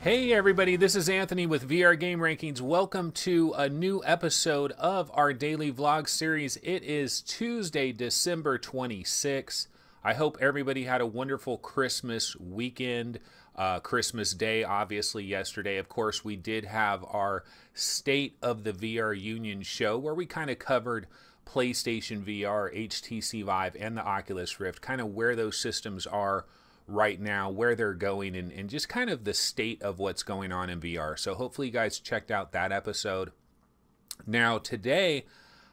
Hey everybody, this is Anthony with VR Game Rankings. Welcome to a new episode of our daily vlog series. It is Tuesday, December 26th. I hope everybody had a wonderful Christmas weekend. Christmas Day, obviously, yesterday. Of course, we did have our State of the VR Union show where we kind of covered PlayStation VR, HTC Vive, and the Oculus Rift, kind of where those systems are right now, where they're going, and just kind of the state of what's going on in VR. So hopefully you guys checked out that episode. Now today,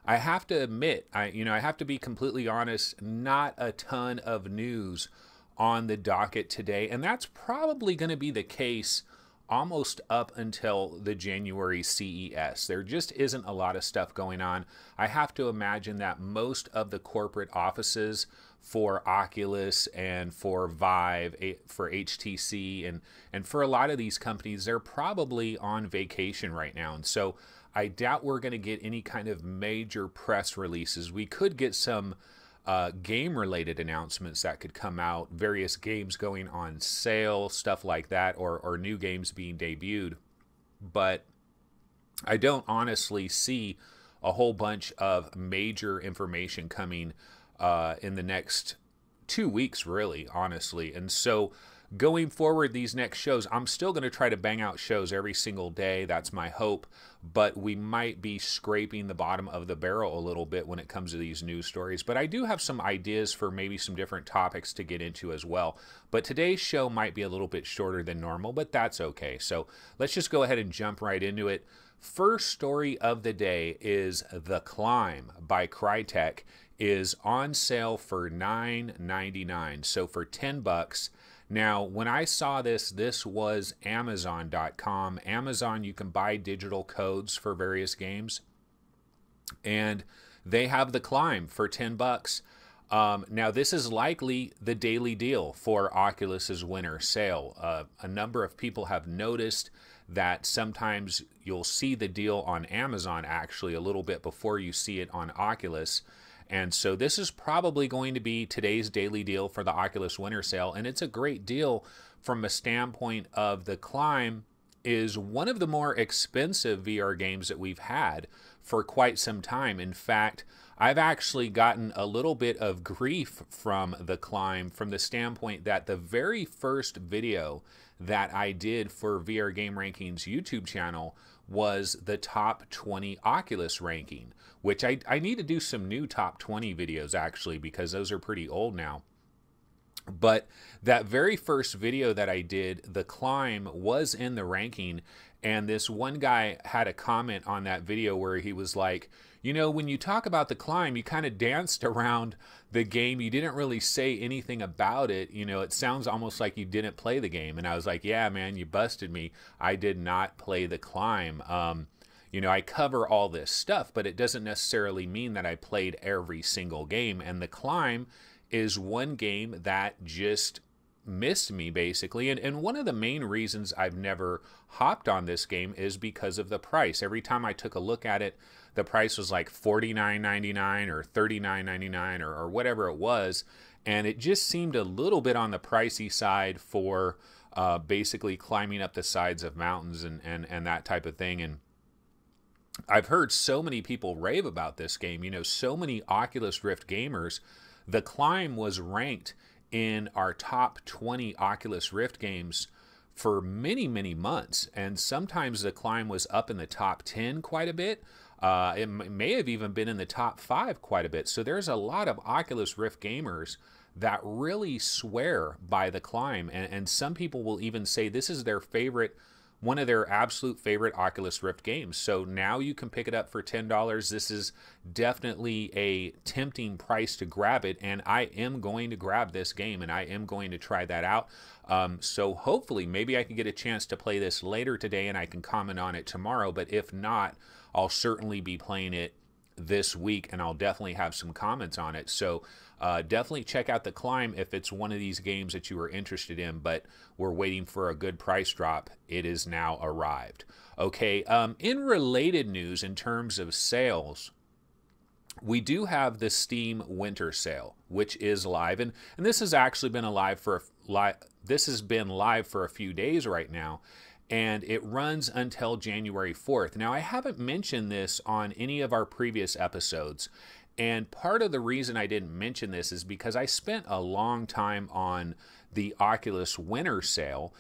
I have to admit, I have to be completely honest, not a ton of news on the docket today, and that's probably going to be the case almost up until the January CES. There just isn't a lot of stuff going on. I have to imagine that most of the corporate offices for Oculus and for Vive, for HTC, and for a lot of these companies, they're probably on vacation right now. And so I doubt we're going to get any kind of major press releases. We could get some game-related announcements that could come out, various games going on sale, stuff like that, or new games being debuted. But I don't honestly see a whole bunch of major information coming in the next 2 weeks, really, honestly. And so going forward, these next shows, I'm still going to try to bang out shows every single day. That's my hope. But we might be scraping the bottom of the barrel a little bit when it comes to these news stories. But I do have some ideas for maybe some different topics to get into as well. But today's show might be a little bit shorter than normal, but that's okay. So let's just go ahead and jump right into it. First story of the day is The Climb by Crytek is on sale for $9.99, so for 10 bucks. Now, when I saw this was Amazon.com. Amazon, you can buy digital codes for various games, and they have The Climb for 10 bucks. Now, this is likely the daily deal for Oculus's winter sale. A number of people have noticed that sometimes you'll see the deal on Amazon actually a little bit before you see it on Oculus. And so this is probably going to be today's daily deal for the Oculus Winter Sale. And it's a great deal from a standpoint of The Climb is one of the more expensive VR games that we've had for quite some time. In fact, I've actually gotten a little bit of grief from The Climb from the standpoint that the very first video that I did for VR Game Rankings YouTube channel was the top 20 Oculus ranking, which I need to do some new top 20 videos actually, because those are pretty old now. But that very first video that I did, The Climb, was in the ranking, and this one guy had a comment on that video where he was like, you know, when you talk about The Climb, you kind of danced around the game. You didn't really say anything about it. You know, it sounds almost like you didn't play the game. And I was like, yeah, man, you busted me. I did not play The Climb. You know, I cover all this stuff, but it doesn't necessarily mean that I played every single game. And The Climb is one game that just missed me, basically. And one of the main reasons I've never hopped on this game is because of the price. Every time I took a look at it, the price was like $49.99 or $39.99 or whatever it was. And it just seemed a little bit on the pricey side for basically climbing up the sides of mountains and that type of thing. And I've heard so many people rave about this game. You know, so many Oculus Rift gamers. The Climb was ranked in our top 20 Oculus Rift games for many, many months. And sometimes The Climb was up in the top 10 quite a bit. It may have even been in the top 5 quite a bit. So there's a lot of Oculus Rift gamers that really swear by The Climb. And some people will even say this is their favorite, one of their absolute favorite Oculus Rift games. So now you can pick it up for $10. This is definitely a tempting price to grab it, and I am going to grab this game, and I am going to try that out. So hopefully, maybe I can get a chance to play this later today, and I can comment on it tomorrow. But if not, I'll certainly be playing it this week, and I'll definitely have some comments on it. So definitely check out The Climb if it's one of these games that you are interested in, but we're waiting for a good price drop. It is now arrived. Okay, in related news in terms of sales, we do have the Steam Winter Sale, which is live, and this has actually been live for a few days right now. and it runs until January 4th. Now, I haven't mentioned this on any of our previous episodes, and part of the reason I didn't mention this is because I spent a long time on the Oculus Winter Sale,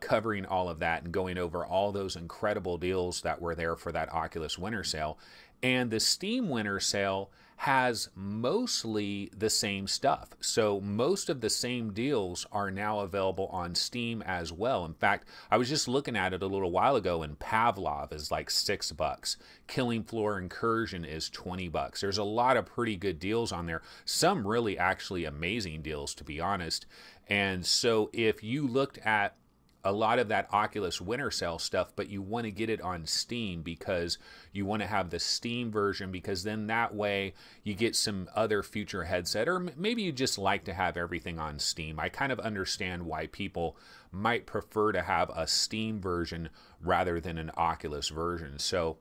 covering all of that and going over all those incredible deals that were there for that Oculus Winter Sale. And the Steam Winter Sale has mostly the same stuff. So most of the same deals are now available on Steam as well. In fact, I was just looking at it a little while ago, and Pavlov is like $6. Killing Floor Incursion is $20. There's a lot of pretty good deals on there. Some really actually amazing deals, to be honest. And so if you looked at a lot of that Oculus Winter Sale stuff, but you want to get it on Steam because you want to have the Steam version, because then that way you get some other future headset, or maybe you just like to have everything on Steam. I kind of understand why people might prefer to have a Steam version rather than an Oculus version. So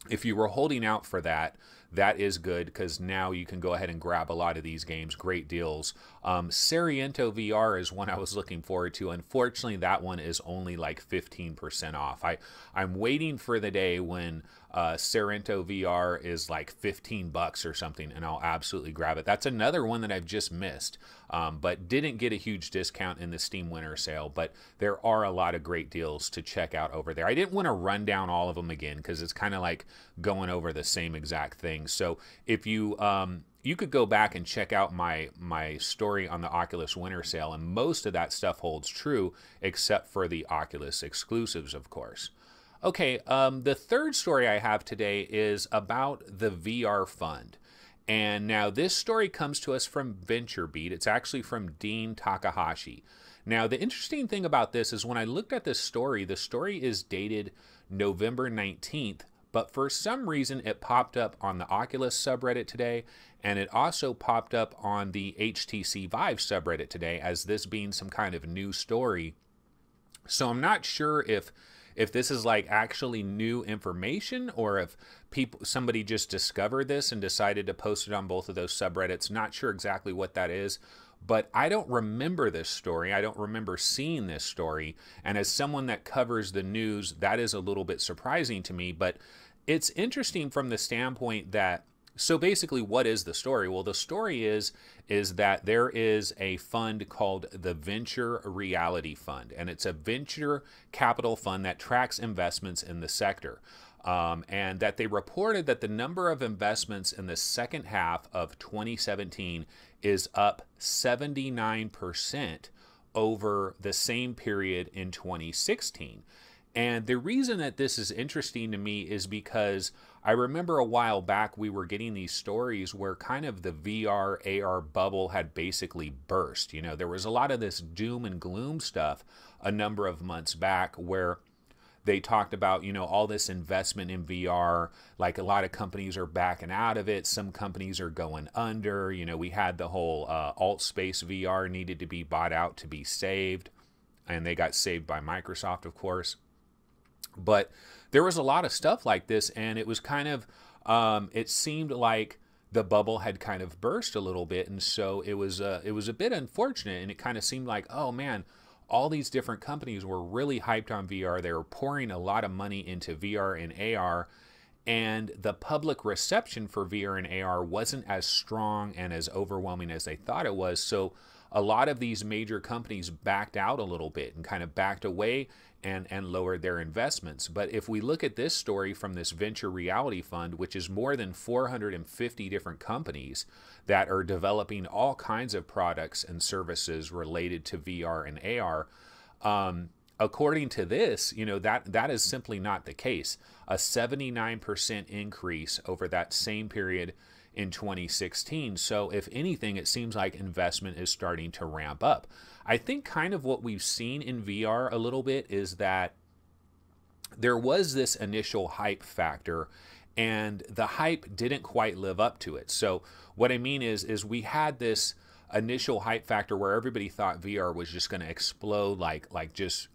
if you were holding out for that, that is good, because now you can go ahead and grab a lot of these games. Great deals. Sariento VR is one I was looking forward to. Unfortunately, that one is only like 15% off. I'm waiting for the day when Sariento VR is like $15 or something, and I'll absolutely grab it. That's another one that I've just missed, but didn't get a huge discount in the Steam Winter Sale. But there are a lot of great deals to check out over there. I didn't want to run down all of them again, because it's kind of like going over the same exact thing. So if you you could go back and check out my story on the Oculus Winter Sale, and most of that stuff holds true, except for the Oculus exclusives, of course. Okay, the third story I have today is about the VR Fund. And now this story comes to us from VentureBeat. It's actually from Dean Takahashi. Now, the interesting thing about this is when I looked at this story, the story is dated November 19th, but for some reason it popped up on the Oculus subreddit today, and it also popped up on the HTC Vive subreddit today as this being some kind of new story. So I'm not sure if this is like actually new information, or if somebody just discovered this and decided to post it on both of those subreddits. Not sure exactly what that is, but I don't remember this story. I don't remember seeing this story. And as someone that covers the news, that is a little bit surprising to me. But it's interesting from the standpoint that, so basically, what is the story? Well, the story is that there is a fund called the Venture Reality Fund, and it's a venture capital fund that tracks investments in the sector. And that they reported that the number of investments in the second half of 2017 is up 79% over the same period in 2016. And the reason that this is interesting to me is because I remember a while back we were getting these stories where kind of the VR AR bubble had basically burst. You know, there was a lot of this doom and gloom stuff a number of months back where they talked about, you know, all this investment in VR, like a lot of companies are backing out of it. Some companies are going under. You know, we had the whole AltSpace VR needed to be bought out to be saved, and they got saved by Microsoft, of course. But there was a lot of stuff like this, and it was kind of, it seemed like the bubble had kind of burst a little bit, and so it was a bit unfortunate, and it kind of seemed like, oh man, all these different companies were really hyped on VR. They were pouring a lot of money into VR and AR, and the public reception for VR and AR wasn't as strong and as overwhelming as they thought it was. So a lot of these major companies backed out a little bit and kind of backed away and lowered their investments. But if we look at this story from this Venture Reality Fund, which is more than 450 different companies that are developing all kinds of products and services related to VR and AR, according to this, you know, that is simply not the case. A 79% increase over that same period in 2016. So if anything, it seems like investment is starting to ramp up. I think kind of what we've seen in VR a little bit is that there was this initial hype factor, and the hype didn't quite live up to it. So what I mean is we had this initial hype factor where everybody thought VR was just going to explode like just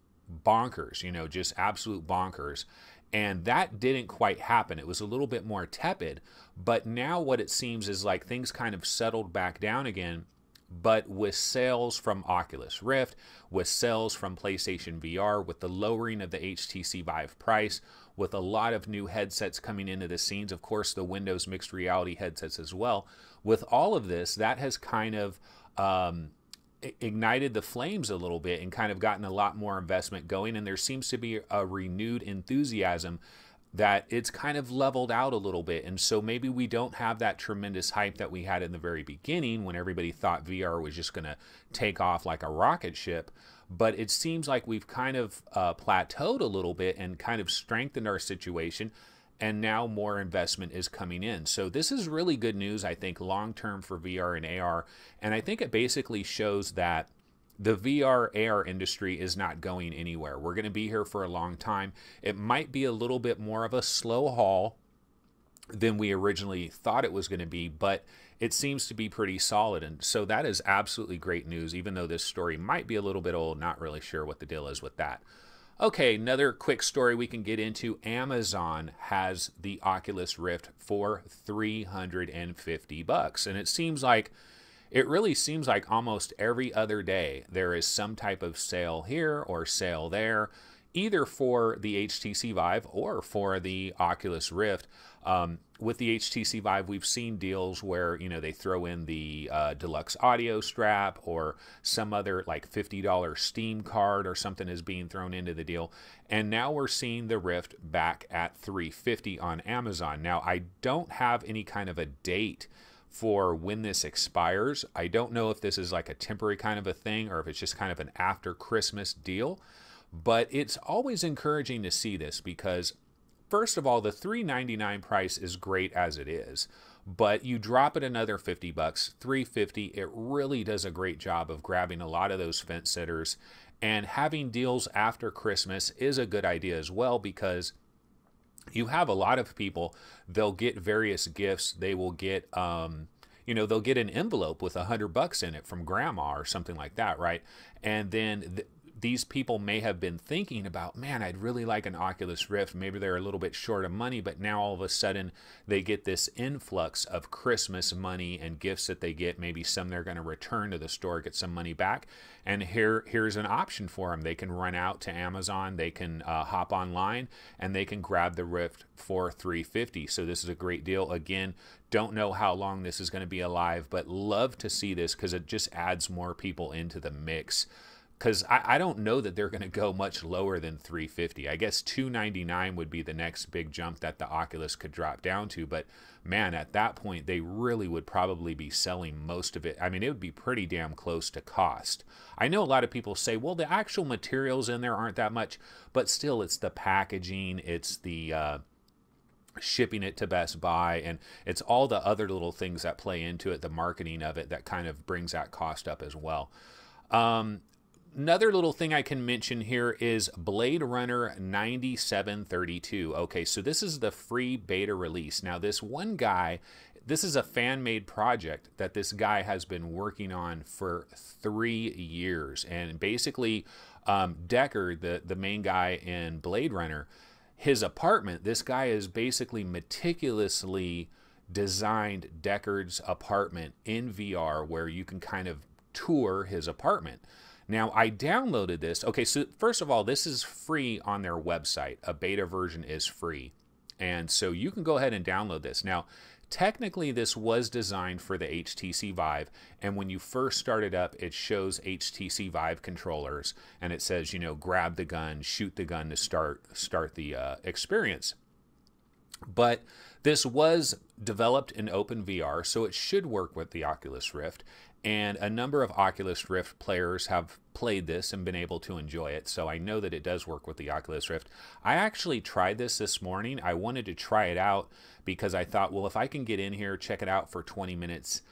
bonkers, you know, just absolute bonkers. And that didn't quite happen. It was a little bit more tepid. But now what it seems is like things kind of settled back down again. But with sales from Oculus Rift, with sales from PlayStation VR, with the lowering of the HTC Vive price, with a lot of new headsets coming into the scenes, of course, the Windows mixed reality headsets as well, with all of this, that has kind of ignited the flames a little bit and kind of gotten a lot more investment going. And there seems to be a renewed enthusiasm that it's kind of leveled out a little bit. And so maybe we don't have that tremendous hype that we had in the very beginning when everybody thought VR was just going to take off like a rocket ship. But it seems like we've kind of plateaued a little bit and kind of strengthened our situation. And now more investment is coming in. So this is really good news, I think, long-term for VR and AR. And I think it basically shows that the VR AR industry is not going anywhere. We're going to be here for a long time. It might be a little bit more of a slow haul than we originally thought it was going to be, but it seems to be pretty solid. And so that is absolutely great news, even though this story might be a little bit old. Not really sure what the deal is with that. Okay, another quick story we can get into. Amazon has the Oculus Rift for $350. And it really seems like almost every other day there is some type of sale here or sale there, either for the HTC Vive or for the Oculus Rift. With the HTC Vive, we've seen deals where, they throw in the deluxe audio strap or some other like $50 Steam card or something is being thrown into the deal. And now we're seeing the Rift back at $350 on Amazon. Now, I don't have any kind of a date for when this expires. I don't know if this is like a temporary kind of a thing or if it's just kind of an after Christmas deal, but it's always encouraging to see this because first of all, the $399 price is great as it is, but you drop it another $50, $350, it really does a great job of grabbing a lot of those fence sitters, and having deals after Christmas is a good idea as well because you have a lot of people, they'll get various gifts. They will get, they'll get an envelope with $100 in it from grandma or something like that, right? And then these people may have been thinking about, man, I'd really like an Oculus Rift. Maybe they're a little bit short of money, but now all of a sudden they get this influx of Christmas money and gifts that they get. Maybe some they're going to return to the store, get some money back. And here's an option for them. They can run out to Amazon, they can hop online, and they can grab the Rift for $350. So this is a great deal. Again, don't know how long this is going to be alive, but love to see this because it just adds more people into the mix. Because I don't know that they're going to go much lower than $350. I guess $299 would be the next big jump that the Oculus could drop down to. But man, at that point, they really would probably be selling most of it. I mean, it would be pretty damn close to cost. I know a lot of people say, well, the actual materials in there aren't that much. But still, it's the packaging. It's the shipping it to Best Buy. And it's all the other little things that play into it, the marketing of it, that kind of brings that cost up as well. Another little thing I can mention here is Blade Runner 9732. Okay, so this is the free beta release. Now, this one guy, this is a fan-made project that this guy has been working on for 3 years. And basically, Deckard, the main guy in Blade Runner, his apartment, this guy has basically meticulously designed Deckard's apartment in VR where you can kind of tour his apartment. Now, I downloaded this. Okay, so first of all, this is free on their website. A beta version is free. And so you can go ahead and download this. Now, technically, this was designed for the HTC Vive. And when you first start it up, it shows HTC Vive controllers. And it says, grab the gun, shoot the gun to start the experience. But this was developed in OpenVR, so it should work with the Oculus Rift. And a number of Oculus Rift players have played this and been able to enjoy it. So I know that it does work with the Oculus Rift. I actually tried this morning. I wanted to try it out because I thought, well, if I can get in here, check it out for 20 minutes,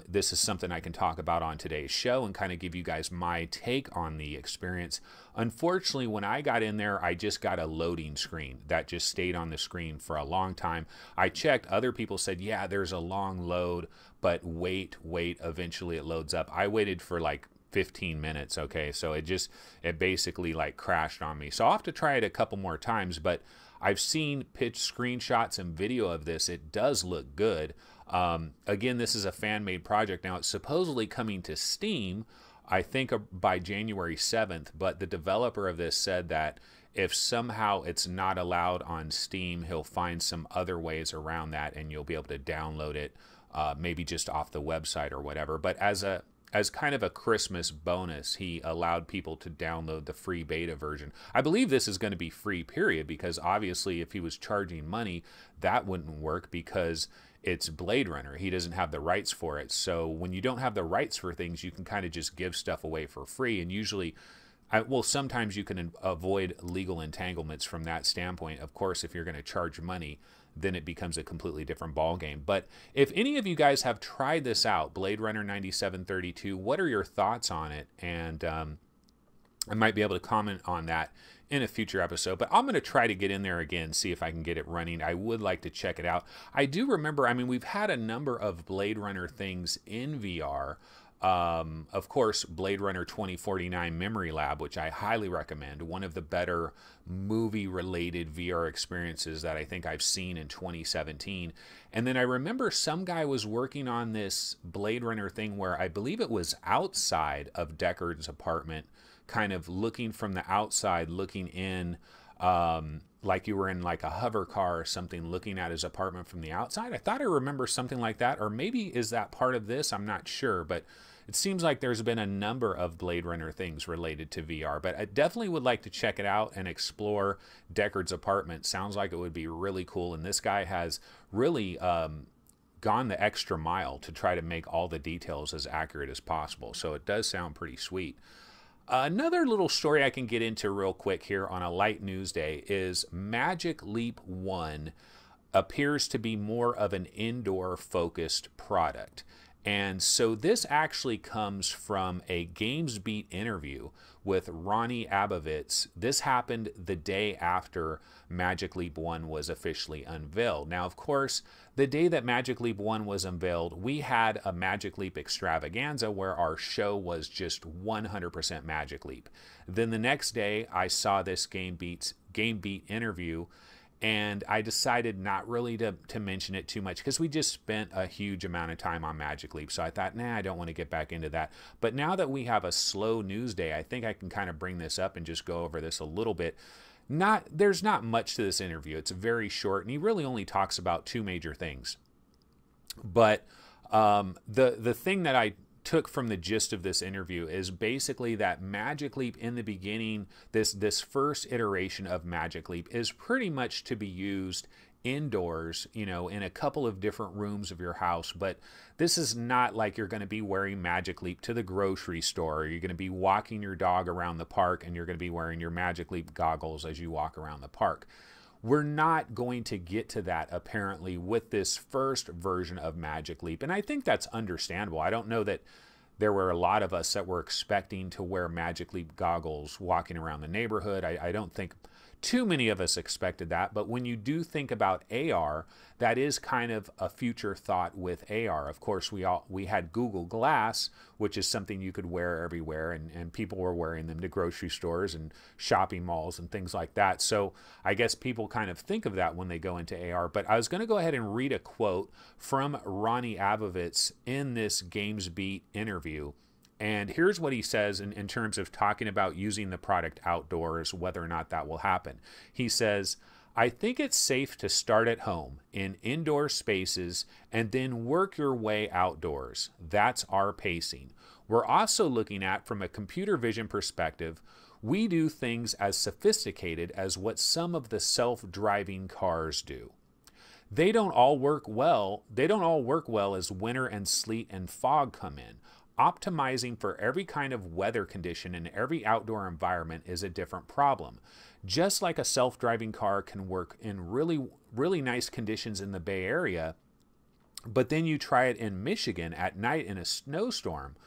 this is something I can talk about on today's show and kind of give you guys my take on the experience. Unfortunately, when I got in there, I just got a loading screen that just stayed on the screen for a long time. I checked, other people said, yeah, there's a long load, but wait, eventually it loads up. I waited for like 15 minutes, okay? So it basically like crashed on me. So I'll have to try it a couple more times, but I've seen pitch screenshots and video of this. It does look good. Again, this is a fan-made project. Now, it's supposedly coming to Steam, I think by January 7th, but the developer of this said that if somehow it's not allowed on Steam, he'll find some other ways around that, and you'll be able to download it, maybe just off the website or whatever. But as kind of a Christmas bonus, he allowed people to download the free beta version. I believe this is going to be free, period, because obviously if he was charging money, that wouldn't work because it's Blade Runner. He doesn't have the rights for it. So when you don't have the rights for things, you can kind of just give stuff away for free. And usually, well, sometimes you can avoid legal entanglements from that standpoint. Of course, if you're going to charge money, then it becomes a completely different ballgame. But if any of you guys have tried this out, Blade Runner 9732, what are your thoughts on it? And I might be able to comment on that in a future episode, but I'm going to try to get in there again, see if I can get it running. I would like to check it out. I do remember, I mean, we've had a number of Blade Runner things in VR. Of course, Blade Runner 2049 Memory Lab, which I highly recommend, one of the better movie-related VR experiences that I think I've seen in 2017. And then I remember some guy was working on this Blade Runner thing where I believe it was outside of Deckard's apartment, kind of looking from the outside, looking in, like you were in like a hover car or something, looking at his apartment from the outside. I thought I remember something like that, or maybe is that part of this? I'm not sure, but it seems like there's been a number of Blade Runner things related to VR, but I definitely would like to check it out and explore Deckard's apartment. Sounds like it would be really cool, and this guy has really gone the extra mile to try to make all the details as accurate as possible, so it does sound pretty sweet. Another little story I can get into real quick here on a light news day is Magic Leap 1 appears to be more of an indoor focused product. And so this actually comes from a GamesBeat interview with Ronnie Abovitz. This happened the day after Magic Leap 1 was officially unveiled. Now, of course, the day that Magic Leap 1 was unveiled, we had a Magic Leap extravaganza where our show was just 100% Magic Leap. Then the next day, I saw this GamesBeat interview, and I decided not really to mention it too much because we just spent a huge amount of time on Magic Leap. So I thought, nah, I don't want to get back into that. But now that we have a slow news day, I think I can kind of bring this up and just go over this a little bit. There's not much to this interview. It's very short, and he really only talks about two major things. But the thing that I took from the gist of this interview is basically that Magic Leap in the beginning, this first iteration of Magic Leap is pretty much to be used indoors, you know, in a couple of different rooms of your house. But this is not like you're going to be wearing Magic Leap to the grocery store, or you're going to be walking your dog around the park and you're going to be wearing your Magic Leap goggles as you walk around the park. We're not going to get to that, apparently, with this first version of Magic Leap. And I think that's understandable. I don't know that there were a lot of us that were expecting to wear Magic Leap goggles walking around the neighborhood. I don't think too many of us expected that. But when you do think about AR, that is kind of a future thought with AR. Of course, we had Google Glass, which is something you could wear everywhere, and people were wearing them to grocery stores and shopping malls and things like that. So I guess people kind of think of that when they go into AR. But I was going to go ahead and read a quote from Ronnie Abovitz in this GamesBeat interview. And here's what he says in terms of talking about using the product outdoors, whether or not that will happen. He says, "I think it's safe to start at home in indoor spaces and then work your way outdoors. That's our pacing. We're also looking at, from a computer vision perspective, we do things as sophisticated as what some of the self-driving cars do. They don't all work well as winter and sleet and fog come in. Optimizing for every kind of weather condition in every outdoor environment is a different problem. Just like a self-driving car can work in really, really nice conditions in the Bay Area, but then you try it in Michigan at night in a snowstorm.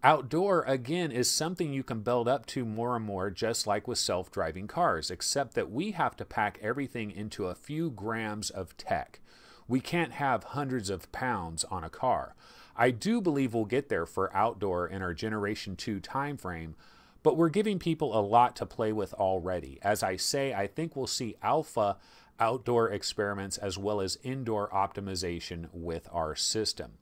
Outdoor, again, is something you can build up to more and more, just like with self-driving cars, except that we have to pack everything into a few grams of tech. We can't have hundreds of pounds on a car. I do believe we'll get there for outdoor in our Generation 2 timeframe, but we're giving people a lot to play with already. As I say, I think we'll see alpha outdoor experiments as well as indoor optimization with our system.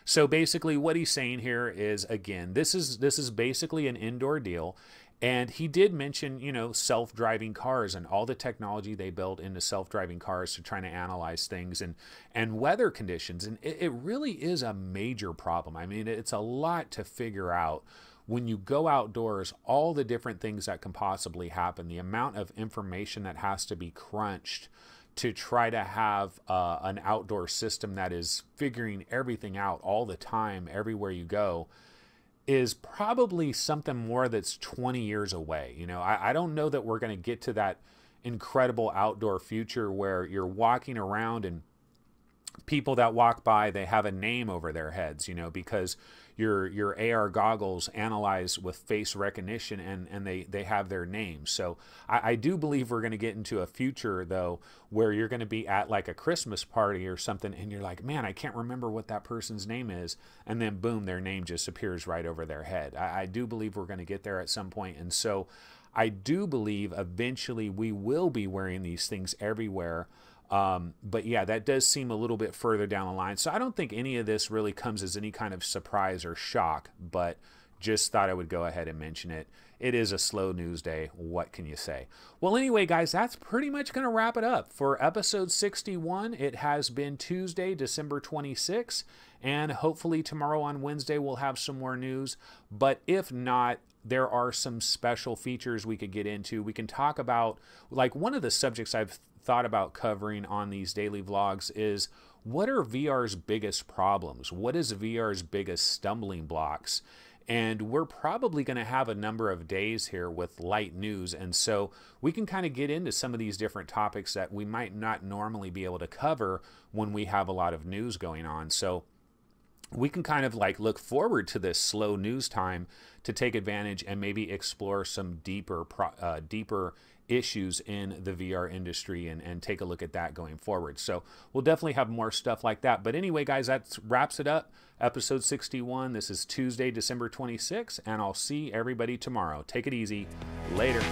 So basically what he's saying here is, again, this is basically an indoor deal. And he did mention, you know, self-driving cars and all the technology they built into self-driving cars to try to analyze things and weather conditions. And it really is a major problem. I mean, it's a lot to figure out when you go outdoors, all the different things that can possibly happen, the amount of information that has to be crunched to try to have an outdoor system that is figuring everything out all the time, everywhere you go, is probably something more that's 20 years away. You know, I don't know that we're going to get to that incredible outdoor future where you're walking around and people that walk by, they have a name over their heads, you know, because your AR goggles analyze with face recognition and they have their names. So I do believe we're going to get into a future, though, where you're going to be at like a Christmas party or something and you're like, man, I can't remember what that person's name is. And then boom, their name just appears right over their head. I do believe we're going to get there at some point. And so I do believe eventually we will be wearing these things everywhere. But yeah, that does seem a little bit further down the line. So I don't think any of this really comes as any kind of surprise or shock, but just thought I would go ahead and mention it. It is a slow news day. What can you say? Well, anyway, guys, that's pretty much going to wrap it up for episode 61. It has been Tuesday, December 26th, and hopefully tomorrow on Wednesday we'll have some more news. But if not, there are some special features we could get into. We can talk about, like, one of the subjects I've thought about covering on these daily vlogs is, what are VR's biggest problems? What is VR's biggest stumbling blocks? And we're probably going to have a number of days here with light news. And so we can kind of get into some of these different topics that we might not normally be able to cover when we have a lot of news going on. So we can kind of like look forward to this slow news time to take advantage and maybe explore some deeper issues in the VR industry and take a look at that going forward. So we'll definitely have more stuff like that. But anyway, guys, that wraps it up. Episode 61. This is Tuesday, December 26th, and I'll see everybody tomorrow. Take it easy. Later.